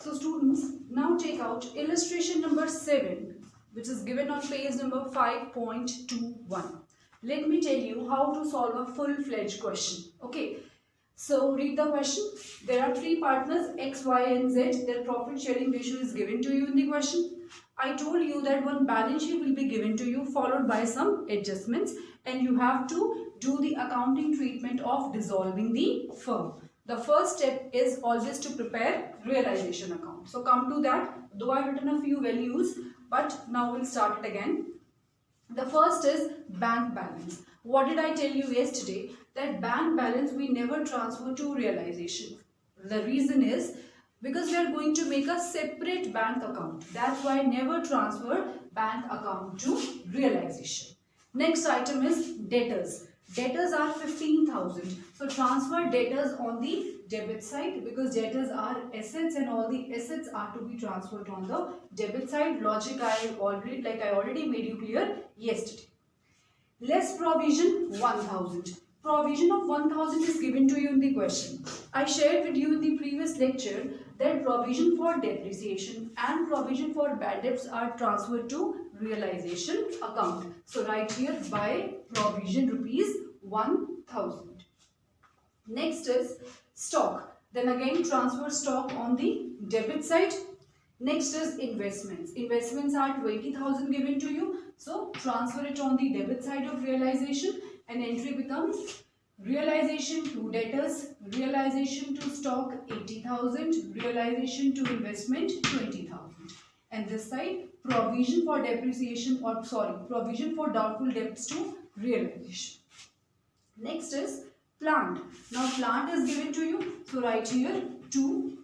So students, now take out illustration number 7, which is given on page number 5.21. Let me tell you how to solve a full-fledged question. Okay. So read the question. There are three partners X, Y and Z. Their profit sharing ratio is given to you in the question. I told you that one balance sheet will be given to you followed by some adjustments, and you have to do the accounting treatment of dissolving the firm. The first step is always to prepare realization account. So come to that, though I've written a few values, but now we'll start it again. The first is bank balance. What did I tell you yesterday? That bank balance we never transfer to realization. The reason is because we are going to make a separate bank account. That's why I never transfer bank account to realization. Next item is debtors. Debtors are 15,000. So transfer debtors on the debit side because debtors are assets and all the assets are to be transferred on the debit side. Logic I already made you clear yesterday. Less provision 1,000. Provision of 1,000 is given to you in the question. I shared with you in the previous lecture that provision for depreciation and provision for bad debts are transferred to realization account. So write here by provision rupees 1,000. Next is stock. Then again transfer stock on the debit side. Next is investments. Investments are 20,000 given to you. So transfer it on the debit side of realization, and entry becomes realization to debtors, realization to stock 80,000, realization to investment 20,000. And this side provision for depreciation provision for doubtful debts to realization. Next is plant. Now plant is given to you. So write here to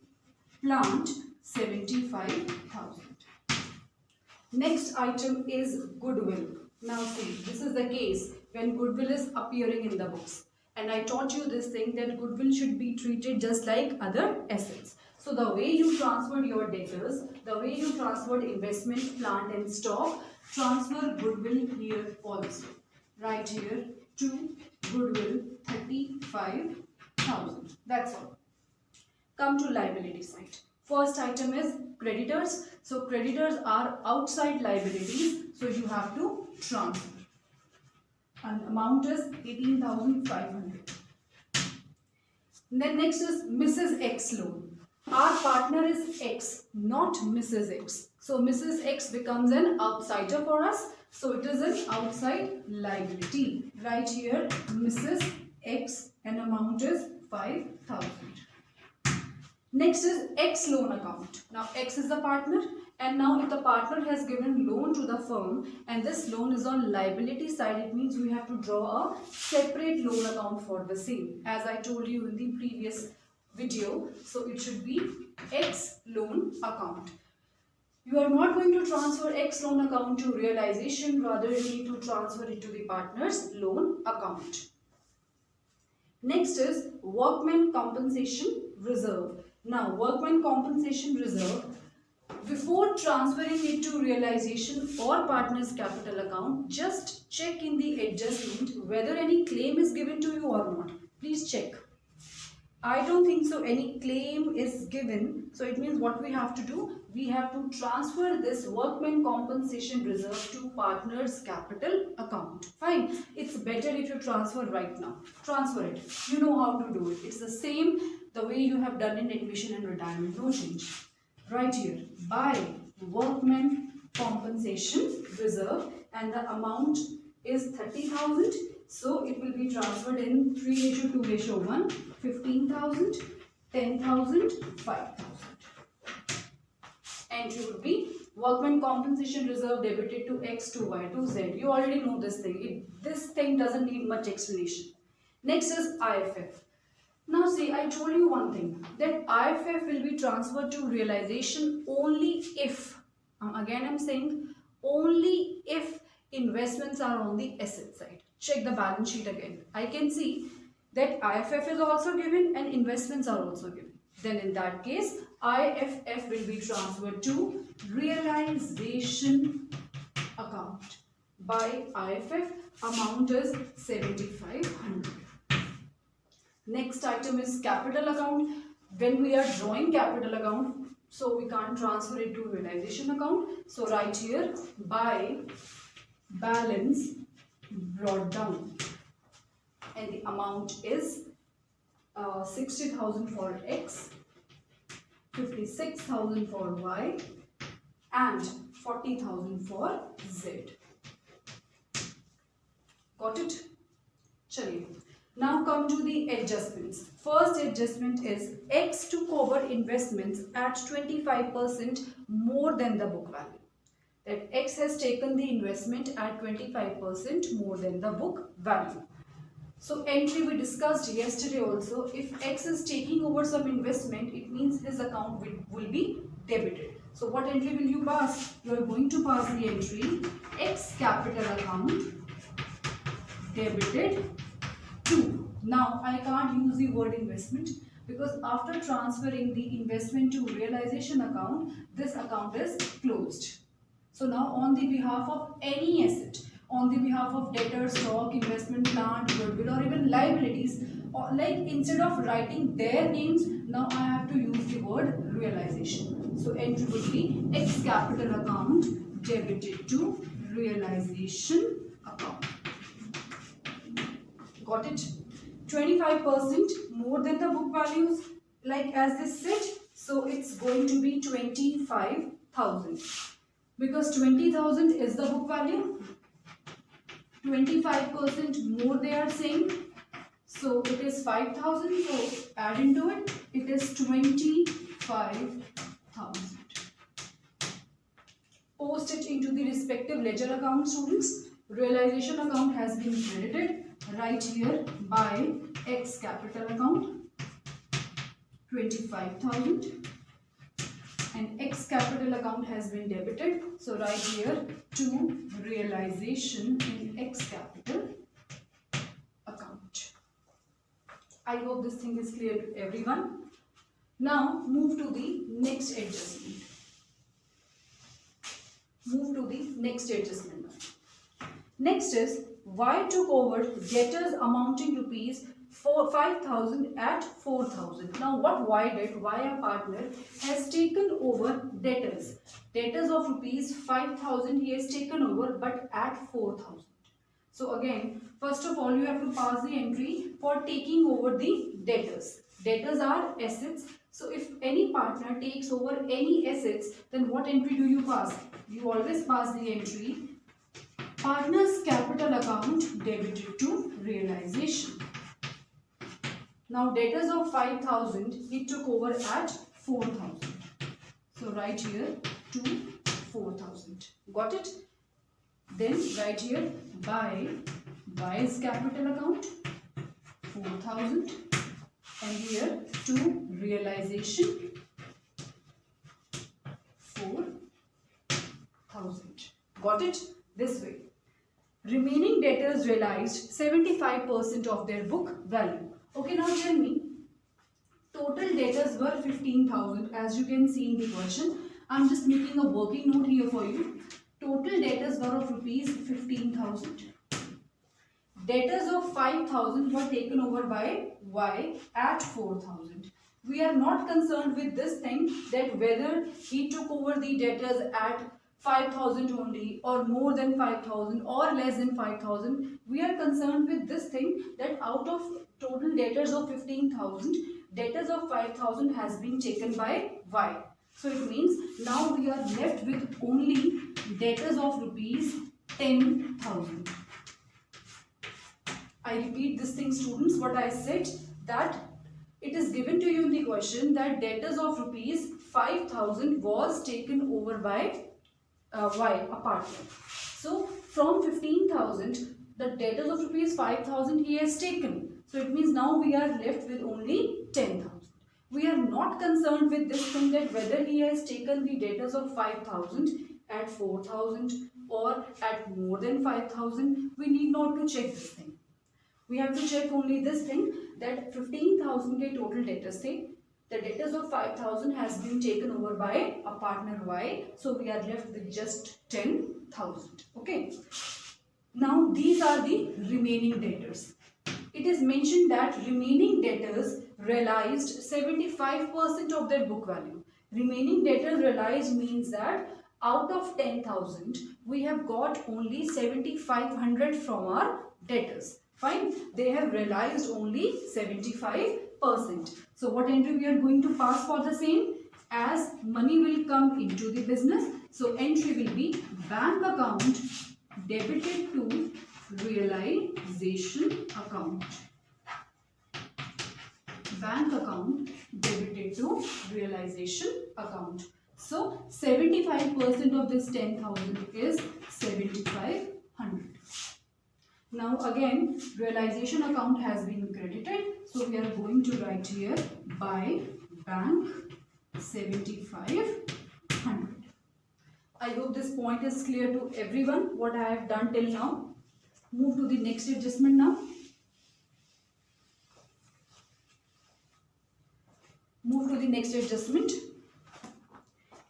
plant 75,000. Next item is goodwill. Now see, this is the case when goodwill is appearing in the books. And I taught you this thing that goodwill should be treated just like other assets. So the way you transferred your debtors, the way you transferred investment, plant and stock, transfer goodwill here also. Right here to goodwill 35,000. That's all. Come to liability side. First item is creditors. So creditors are outside liabilities. So you have to transfer. And amount is 18,500. Then next is Mrs. X loan. Our partner is X, not Mrs. X. So Mrs. X becomes an outsider for us. So it is an outside liability. Right here Mrs. X and amount is 5,000. Next is X loan account. Now X is the partner, and now if the partner has given loan to the firm and this loan is on liability side, it means we have to draw a separate loan account for the same, as I told you in the previous video. So it should be X loan account. You are not going to transfer X loan account to realization, rather you need to transfer it to the partner's loan account. Next is workman compensation reserve. Now workman compensation reserve, before transferring it to realization or partner's capital account, just check in the adjustment whether any claim is given to you or not. Please check. I don't think so any claim is given. So it means what we have to do? We have to transfer this workman compensation reserve to partner's capital account. Fine. It's better if you transfer right now. Transfer it. You know how to do it. It's the same the way you have done in admission and retirement. No change. Right here. By workman compensation reserve, and the amount is 30,000. So it will be transferred in 3:2:1, 15,000, 10,000, 5,000. Entry would be workman compensation reserve debited to X to Y to Z. You already know this thing. This thing doesn't need much explanation. Next is IFF. Now see, I told you one thing, that IFF will be transferred to realization only if, again I'm saying, only if investments are on the asset side. Check the balance sheet again. I can see that IFF is also given and investments are also given. Then in that case, IFF will be transferred to realization account. By IFF, amount is 7,500. Next item is capital account. When we are drawing capital account, so we can't transfer it to realization account. So write here by balance brought down, and the amount is 60,000 for X, 56,000 for Y, and 40,000 for Z. Got it? Chaliye. Now come to the adjustments. First adjustment is X took over investments at 25% more than the book value. That X has taken the investment at 25% more than the book value. So entry we discussed yesterday also, if X is taking over some investment, it means his account will be debited. So what entry will you pass? You are going to pass the entry X capital account debited to. Now I can't use the word investment because after transferring the investment to realization account, this account is closed. So now on the behalf of any asset, on the behalf of debtor, stock, investment, plant, goodwill, or even liabilities, or like instead of writing their names, now I have to use the word realization. So entry would be X capital account debited to realization account. Got it? 25% more than the book values, like as this said, so it's going to be 25,000 because 20,000 is the book value. 25% more they are saying, so it is 5,000, so add into it, it is 25,000. Post it into the respective ledger account, students. Realization account has been credited. Write here by X capital account 25,000, and X capital account has been debited. So write here to realization in X capital account. I hope this thing is clear to everyone. Now move to the next adjustment. Next is Y took over debtors amounting rupees 5,000 at 4,000. Now what Y did, Y a partner has taken over debtors. Debtors of rupees 5,000 he has taken over, but at 4,000. So again, first of all you have to pass the entry for taking over the debtors. Debtors are assets. So if any partner takes over any assets, then what entry do you pass? You always pass the entry partner's capital account debited to realization. Now debtors of 5,000 he took over at 4,000. So write here to 4,000. Got it? Then write here by Y's capital account 4,000, and here to realization 4,000. Got it? This way. Remaining debtors realized 75% of their book value. Okay, now tell me, total debtors were 15,000 as you can see in the question. I'm just making a working note here for you. Total debtors were of rupees 15,000. Debtors of 5,000 were taken over by Y at 4,000. We are not concerned with this thing that whether he took over the debtors at 5,000 only or more than 5,000 or less than 5,000. We are concerned with this thing that out of total debtors of 15,000, debtors of 5,000 has been taken by Y. So it means now we are left with only debtors of rupees 10,000. I repeat this thing, students, what I said, that it is given to you in the question that debtors of rupees 5,000 was taken over by Y, a partner. So from 15,000, the debtors of rupees 5,000 he has taken. So it means now we are left with only 10,000. We are not concerned with this thing that whether he has taken the debtors of 5,000 at 4,000 or at more than 5,000. We need not to check this thing. We have to check only this thing that 15,000 के total debtors थे. The debtors of 5,000 has been taken over by a partner Y. So we are left with just 10,000. Okay. Now these are the remaining debtors. It is mentioned that remaining debtors realized 75% of their book value. Remaining debtors realized means that out of 10,000, we have got only 7,500 from our debtors. Fine. They have realized only 75%. So what entry we are going to pass for the same? As money will come into the business. So entry will be bank account debited to realization account. Bank account debited to realization account. So 75% of this 10,000 is 7,500. Now again, realization account has been credited. So we are going to write here by bank 7,500. I hope this point is clear to everyone what I have done till now. Move to the next adjustment now. Move to the next adjustment.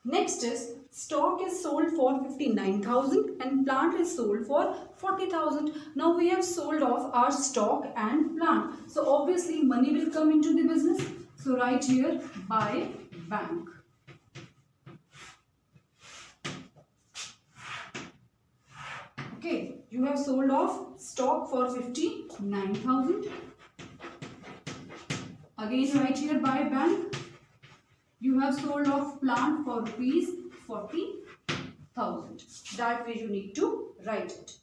Next is stock is sold for 59,000 and plant is sold for 40,000. Now we have sold off our stock and plant. So obviously money will come into the business. So write here by bank. Okay, you have sold off stock for 59,000. Again write here by bank. You have sold off plant for rupees 40,000. That way you need to write it.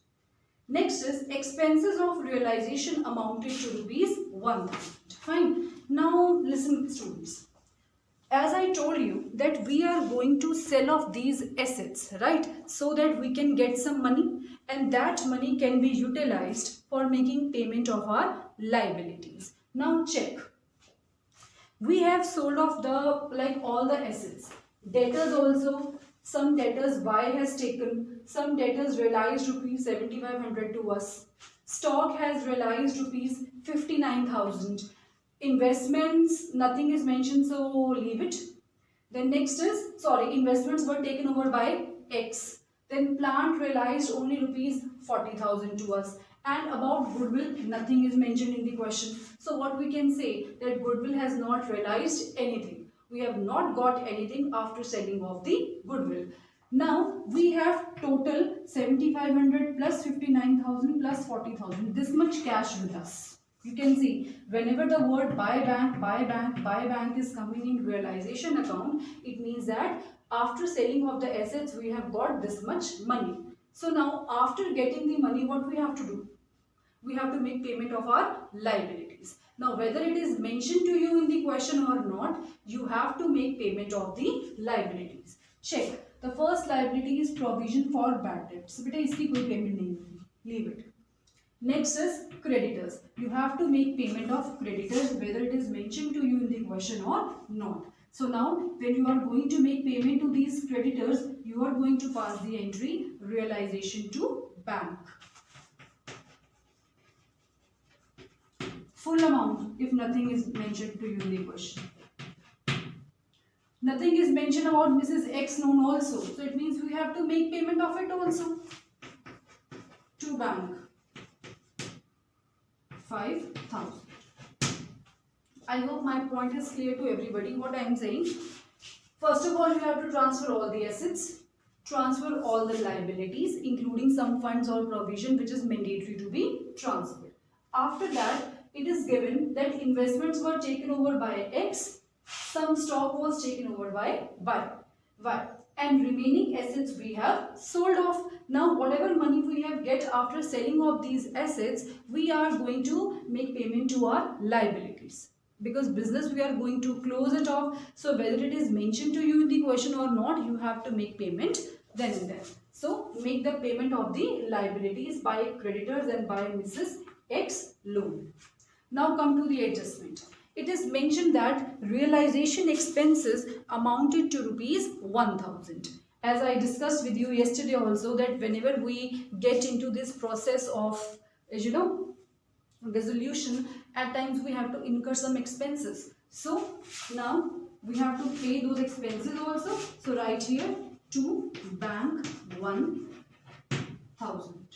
Next is expenses of realization amounted to rupees 1,000. Fine. Now listen students. As I told you that we are going to sell off these assets, right? So that we can get some money and that money can be utilized for making payment of our liabilities. Now check. We have sold off all the assets. Debtors also, some debtors Y has taken, some debtors realized rupees 7,500 to us. Stock has realized rupees 59,000. Investments, nothing is mentioned, so leave it. Then next is, investments were taken over by X. Then plant realized only rupees 40,000 to us. And about goodwill, nothing is mentioned in the question. So what we can say that goodwill has not realized anything. We have not got anything after selling off the goodwill. Now we have total 7,500 plus 59,000 plus 40,000. This much cash with us. You can see whenever the word buy bank is coming in realization account, it means that after selling off the assets, we have got this much money. So now after getting the money, what we have to do? We have to make payment of our liabilities. Now whether it is mentioned to you in the question or not, you have to make payment of the liabilities. Check. The first liability is provision for bad debts. So beta iski koi payment nahi hogi. Leave it. Next is creditors. You have to make payment of creditors whether it is mentioned to you in the question or not. So now when you are going to make payment to these creditors, you are going to pass the entry realization to bank. Full amount if nothing is mentioned to you in the question. Nothing is mentioned about Mrs. X known also. So it means we have to make payment of it also to bank. 5,000. I hope my point is clear to everybody what I am saying. First of all, you have to transfer all the assets, transfer all the liabilities including some funds or provision which is mandatory to be transferred. After that, it is given that investments were taken over by X, some stock was taken over by Y, and remaining assets we have sold off. Now whatever money we have get after selling off these assets, we are going to make payment to our liabilities. Because business we are going to close it off, so whether it is mentioned to you in the question or not, you have to make payment then and there. So make the payment of the liabilities by creditors and by Mrs. X loan. Now come to the adjustment. It is mentioned that realization expenses amounted to rupees 1,000. As I discussed with you yesterday also, that whenever we get into this process of, dissolution, at times we have to incur some expenses. So now we have to pay those expenses also. So write here to bank 1,000.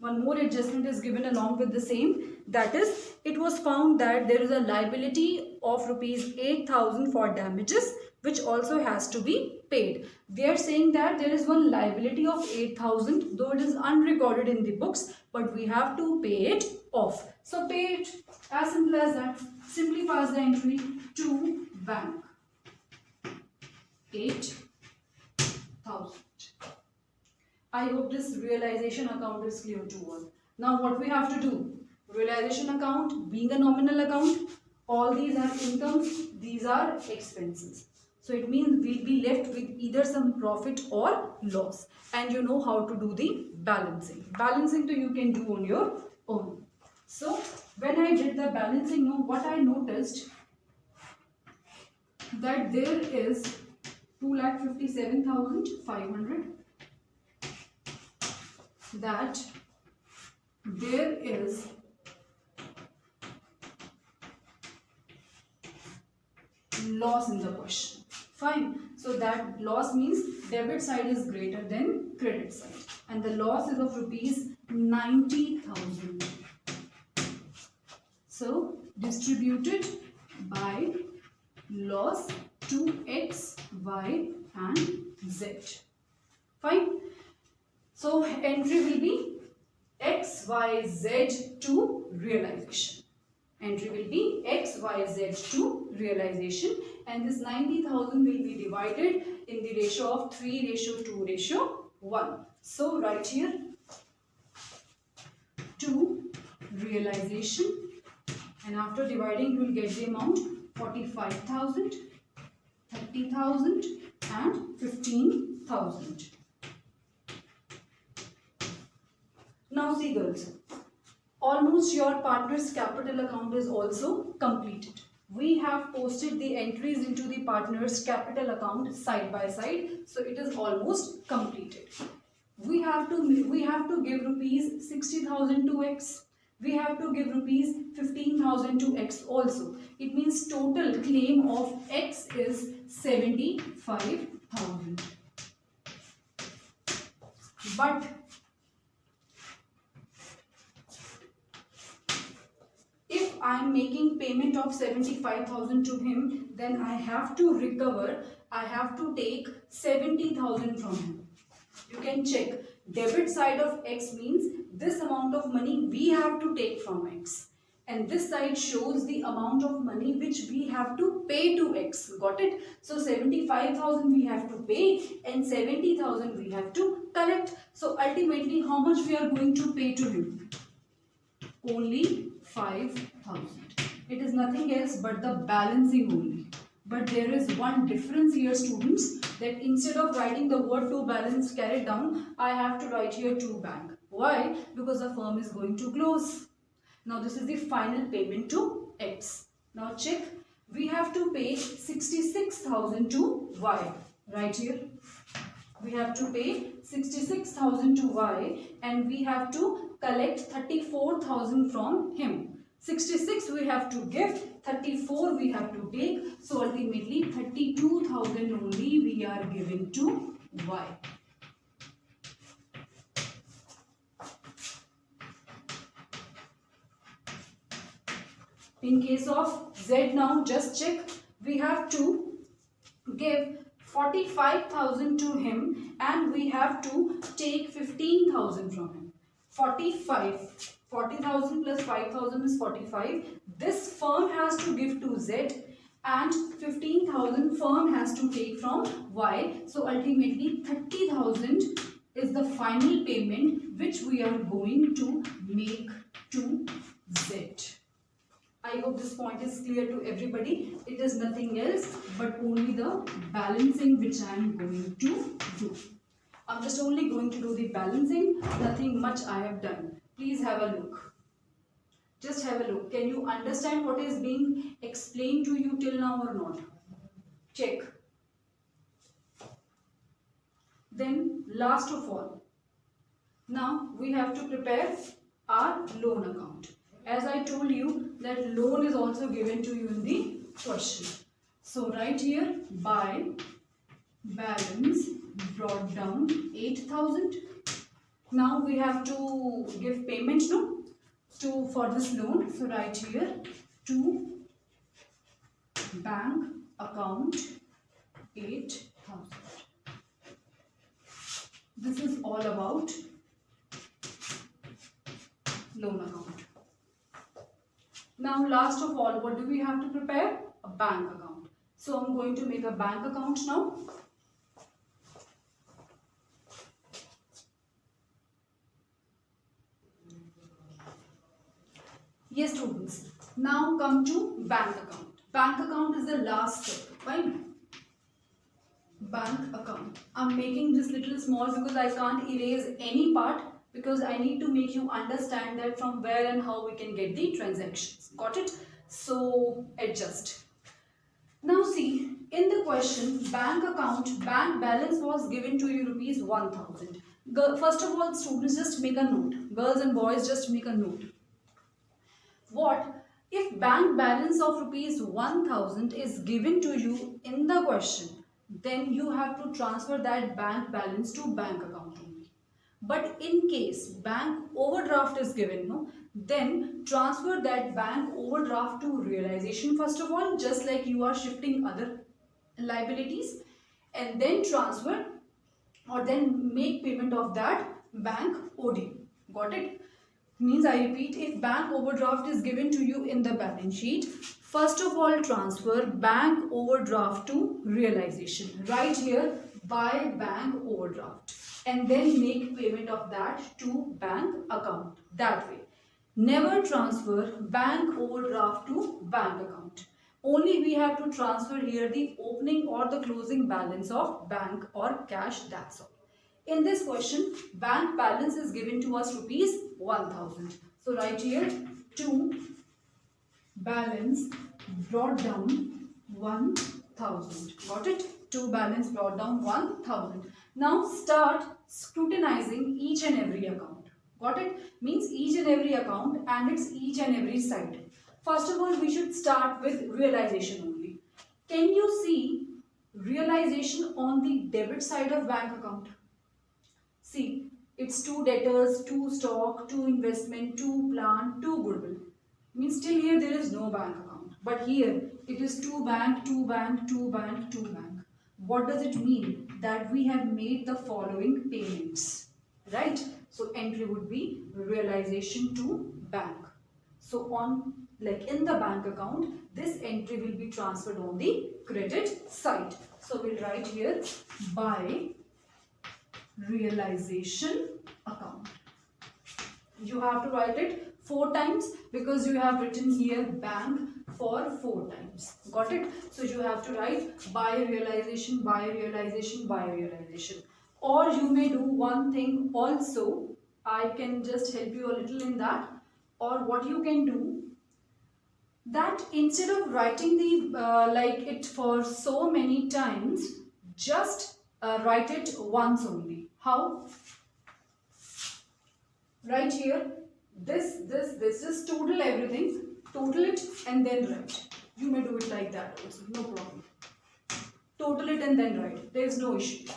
one more adjustment is given along with the same. That is, it was found that there is a liability of rupees 8,000 for damages, which also has to be paid. They are saying that there is one liability of 8,000, though it is unrecorded in the books, but we have to pay it off. So pay it, as simple as that. Simply pass the entry to bank. 8,000. I hope this realization account is clear to all. Now what we have to do? Realization account being a nominal account, all these are incomes, these are expenses. So it means we'll be left with either some profit or loss. And you know how to do the balancing. Balancing you can do on your own. So when I did the balancing, what I noticed that there is 2,57,500. That there is loss in the question. Fine. So that loss means debit side is greater than credit side. And the loss is of rupees 90,000. So distributed by loss to X, Y and Z. Fine. So entry will be X, Y, Z to realization. Entry will be X, Y, Z to realization, and this 90,000 will be divided in the ratio of 3:2:1. So right here to realization, and after dividing you will get the amount 45,000, 30,000 and 15,000. Now see girls, almost your partner's capital account is also completed. We have posted the entries into the partner's capital account side by side, so it is almost completed. We have to give rupees 60,000 to X. We have to give rupees 15,000 to X also. It means total claim of X is 75,000. But if I am making payment of 75,000 to him, then I have to take 70,000 from him. You can check. Debit side of X means this amount of money we have to take from X. And this side shows the amount of money which we have to pay to X. Got it? So 75,000 we have to pay and 70,000 we have to collect. So ultimately how much we are going to pay to him? Only 5,000. It is nothing else but the balancing only. But there is one difference here, students, that instead of writing the word to balance carried down, I have to write here to bank. Why? Because the firm is going to close. Now this is the final payment to X. Now check. We have to pay 66,000 to Y. Right here. We have to pay 66,000 to Y and we have to collect 34,000 from him. 66 we have to give, 34 we have to take. So ultimately 32,000 only we are giving to Y. In case of Z now, just check. We have to give 45,000 to him and we have to take 15,000 from him. 40,000 plus 5,000 is 45. This firm has to give to Z and 15,000 firm has to take from Y. So ultimately 30,000 is the final payment which we are going to make to Z. I hope this point is clear to everybody. It is nothing else but only the balancing which I am going to do. I'm just only going to do the balancing, nothing much I have done. Please have a look. Just have a look. Can you understand what is being explained to you till now or not? Check. Then last of all, now we have to prepare our loan account. As I told you that loan is also given to you in the question. So right here, by balance brought down 8,000 Now we have to give payment for this loan. So write here to bank account 8,000. This is all about loan account. Now last of all, what do we have to prepare? A bank account. So I'm going to make a bank account now. Yes students, now come to bank account. Bank account is the last step, fine? Bank account. I'm making this little small because I can't erase any part, because I need to make you understand that from where and how we can get the transactions. Got it? So adjust. Now see, in the question, bank account, bank balance was given to you rupees 1,000. First of all, students, just make a note. Girls and boys, just make a note. What if bank balance of rupees 1,000 is given to you in the question? Then you have to transfer that bank balance to bank account only. But in case bank overdraft is given, then transfer that bank overdraft to realization first of all, just like you are shifting other liabilities, and then transfer or then make payment of that bank OD. Got it? Means, I repeat, if bank overdraft is given to you in the balance sheet, first of all transfer bank overdraft to realization. Right here, by bank overdraft, and then make payment of that to bank account. That way. Never transfer bank overdraft to bank account. Only we have to transfer here the opening or the closing balance of bank or cash, that's all. In this question, bank balance is given to us rupees 1,000. So write here to balance brought down 1,000. Got it? To balance brought down 1,000. Now start scrutinizing each and every account. Got it? Means each and every account and its each and every side. First of all, we should start with realization only. Can you see realization on the debit side of bank account? See, it's 2 debtors, 2 stock, 2 investment, 2 plant, 2 goodwill. Means still here there is no bank account. But here it is 2 bank, 2 bank, 2 bank, 2 bank. What does it mean? That we have made the following payments. Right? So entry would be realization to bank. So on, like in the bank account, this entry will be transferred on the credit side. So we'll write here by realization account. You have to write it 4 times because you have written here bank for 4 times. Got it? So you have to write by realization, by realization, by realization. Or you may do one thing also. I can just help you a little in that. Or what you can do, that instead of writing the like it for so many times, just write it once only. How? Right here, this is total everything, total it and then write. You may do it like that also, no problem. Total it and then write, there is no issue.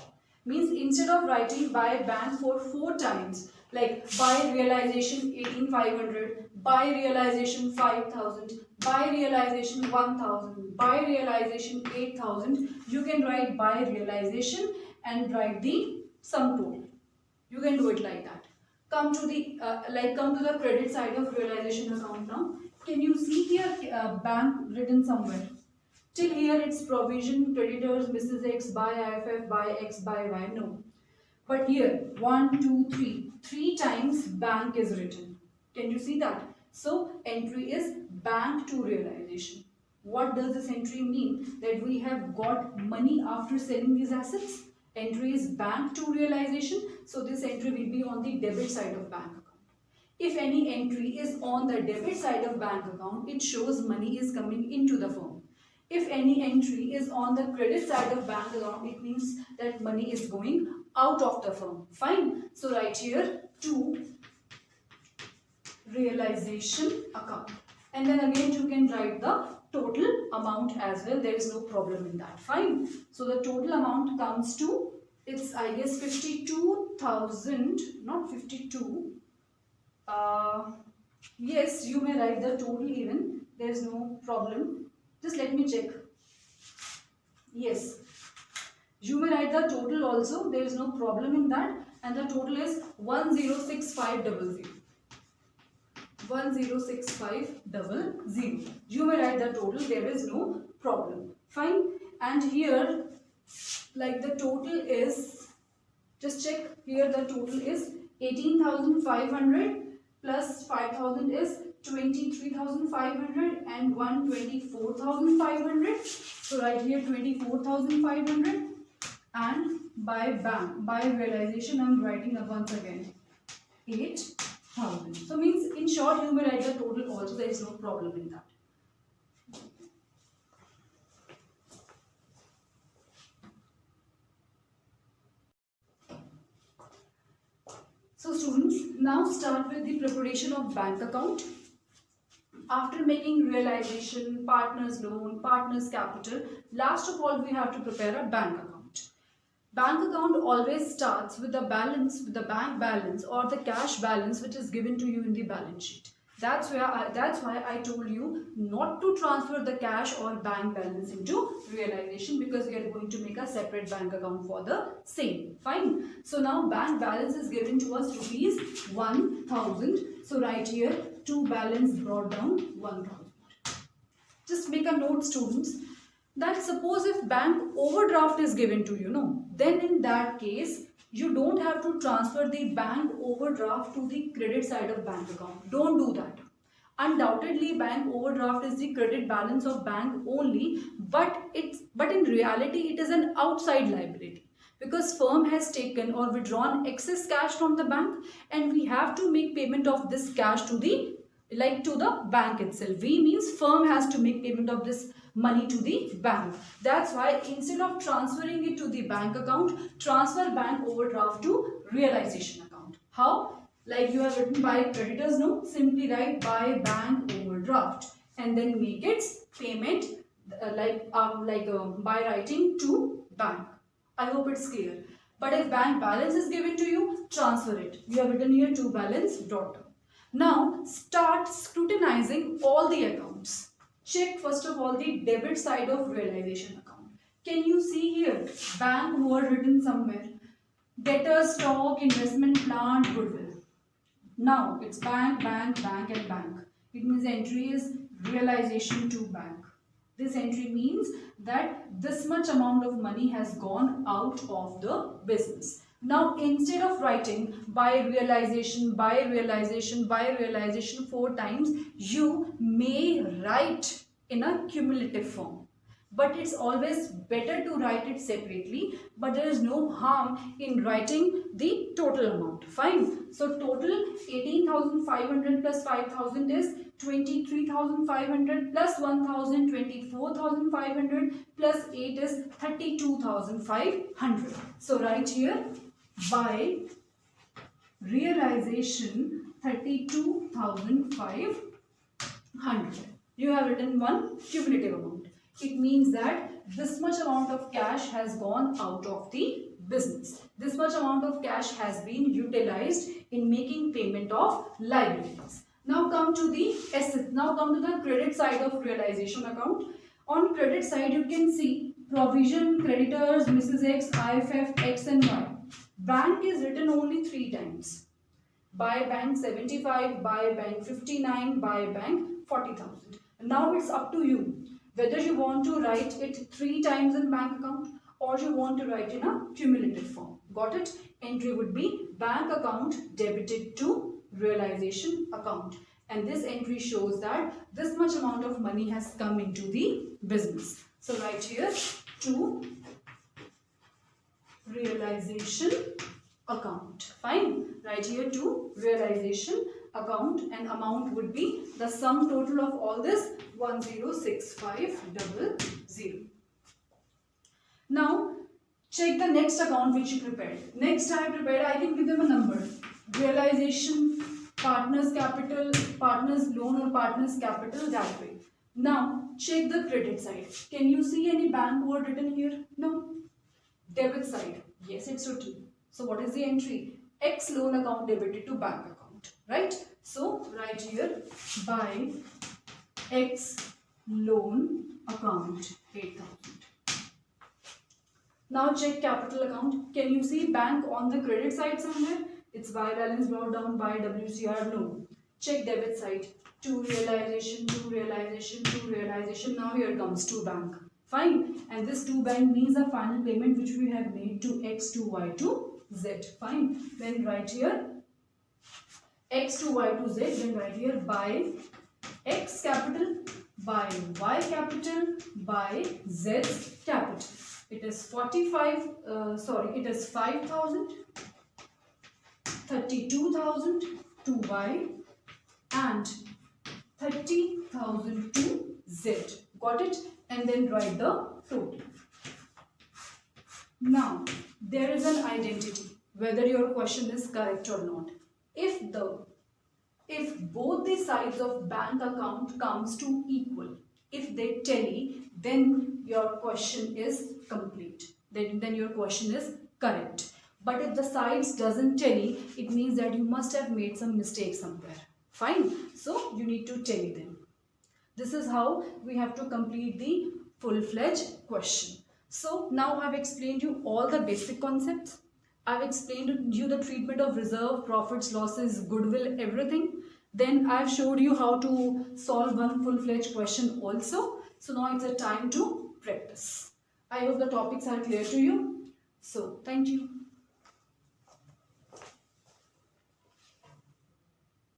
Means instead of writing by bank for 4 times, like by realization 18,500, by realization 5,000, by realization 1,000, by realization 8,000, you can write by realization and write the sum total. You can do it like that. Come to the credit side of realization account now. Can you see here bank written somewhere? Till here it's provision, creditors, Mrs. X, by IFF, by X, by Y. No. But here 1, 2, 3. 3 times bank is written. Can you see that? So entry is bank to realization. What does this entry mean? That we have got money after selling these assets. Entry is bank to realization. So this entry will be on the debit side of bank account. If any entry is on the debit side of bank account, it shows money is coming into the firm. If any entry is on the credit side of bank account, it means that money is going out of the firm. Fine. So write here to realization account. And then again you can write the total amount as well. There is no problem in that. Fine. So the total amount comes to It's I guess 52,000, not 52. Yes, you may write the total even. There's no problem. Just let me check. Yes, you may write the total also. There is no problem in that. And the total is 106500. 106500. You may write the total. There is no problem. Fine. And here, like the total is, just check here, the total is 18,500 plus 5,000 is 23,500 and 124,500. So right here 24,500, and by realization I'm writing up once again 8,000. So means in short you may write the total also, there is no problem in that. So students, now start with the preparation of bank account. After making realization, partner's loan, partner's capital, last of all we have to prepare a bank account. Bank account always starts with the balance, with the bank balance or the cash balance which is given to you in the balance sheet. That's why I told you not to transfer the cash or bank balance into realization, because we are going to make a separate bank account for the same. Fine. So now bank balance is given to us rupees 1,000. So right here to balance brought down 1,000. Just make a note, students, that suppose if bank overdraft is given to you, then in that case you don't have to transfer the bank overdraft to the credit side of bank account. Don't do that. Undoubtedly bank overdraft is the credit balance of bank only, but in reality it is an outside liability, because firm has taken or withdrawn excess cash from the bank and we have to make payment of this cash to the bank itself. We means firm has to make payment of this money to the bank. That's why instead of transferring it to the bank account, transfer bank overdraft to realization account. How? Like you have written by creditors, no? Simply write by bank overdraft and then make its payment by writing to bank. I hope it's clear. But if bank balance is given to you, transfer it. You have written here to balance brought down. Now start scrutinizing all the accounts. Check first of all the debit side of realization account. Can you see here bank word written somewhere? Debtor, stock, investment, plant, goodwill. Now it's bank, bank, bank and bank. It means the entry is realization to bank. This entry means that this much amount of money has gone out of the business. Now instead of writing by realization 4 times, you may write in a cumulative form. But it's always better to write it separately, but there is no harm in writing the total amount. Fine. So total 18,500 plus 5,000 is 23,500 plus 1,000, 24,500 plus 8 is 32,500. So write here by realization 32,500. You have written one cumulative amount. It means that this much amount of cash has gone out of the business. This much amount of cash has been utilized in making payment of liabilities. Now come to the asset. Now come to the credit side of realization account. On credit side you can see provision, creditors, Mrs. X, IFF, X and Y. Bank is written only 3 times. By bank 75, by bank 59, by bank 40,000. Now it's up to you whether you want to write it 3 times in bank account or you want to write in a cumulative form. Got it? Entry would be bank account debited to realization account. And this entry shows that this much amount of money has come into the business. So write here to realization account. Fine. Write here to realization account, and amount would be the sum total of all this 106500. Now check the next account which you prepared. Next I prepared, I can give them a number. Realization, partner's capital, partner's loan or partner's capital, that way. Now check the credit side. Can you see any bank word written here? No. Debit side, yes, it's written. So what is the entry? X loan account debited to bank account, right? So write here by X loan account 8,000. Now check capital account. Can you see bank on the credit side somewhere? It's by balance brought down by WCR, no. Check debit side. To realization, to realization, to realization. Now here comes to bank. Fine. And this to bank means the final payment which we have made to X to Y to Z. Fine. Then write here X to Y to Z. Then write here by X capital, by Y capital, by Z capital. It is 5,000, 32,000 to Y and 30,000 to Z. Got it? And then write the total. Now, there is an identity, whether your question is correct or not. If both the sides of bank account comes to equal, if they tally, then your question is complete. Then your question is correct. But if the sides doesn't tally, it means that you must have made some mistake somewhere. Fine. So you need to tally them. This is how we have to complete the full-fledged question. So now I've explained you all the basic concepts. I've explained you the treatment of reserve, profits, losses, goodwill, everything. Then I've showed you how to solve one full-fledged question also. So now it's a time to practice. I hope the topics are clear to you. So thank you.